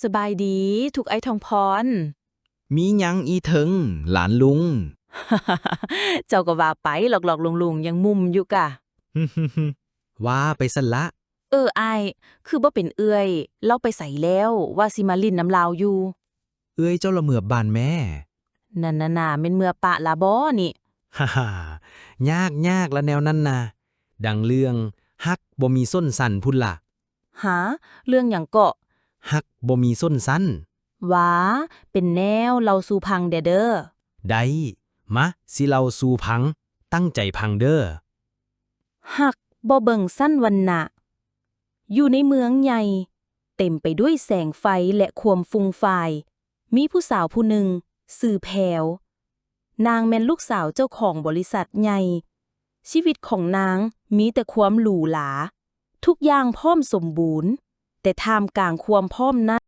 สบายดีถูกไอ้ทองพร มีหยังอีเถิงหลานลุง เจ้าก็ว่าไปหลอกๆลุงๆยังมุมอยู่กะ ว่าไปสั่นละ อ้ายคือบ่เป็นเอื้อยเล่าไปใส่แล้วว่าสิมาลิ้นน้ำลาวอยู่ เอ้ยเจ้าละเมือบบ้านแม่ นั่นน่ะแม่นเมื่อปะลาบ่นี่ ฮ่าฮ่ายากละแนวนั้นนะดังเรื่องฮักบ่มีส้นสันพุ่นล่ะ หา เรื่องหยังเกาะ ฮักบ่มีส้นสั้น ว้าเป็นแนวเราสู่พังเด้อ ได้มะสิเราสู่พัง ตั้งใจพังเด้อ หักบ่เบิ่งสั้นวันนะอยู่ในเมืองใหญ่ เต็มไปด้วยแสงไฟและความฟุ้งฝ่าย มีผู้สาวผู้หนึ่งสื่อแผว นางแม่นลูกสาวเจ้าของบริษัทใหญ่ ชีวิตของนางมีแต่ความหรูหรา ทุกอย่างพร้อมสมบูรณ์ แต่ท่ามกลางความพร้อมนั้น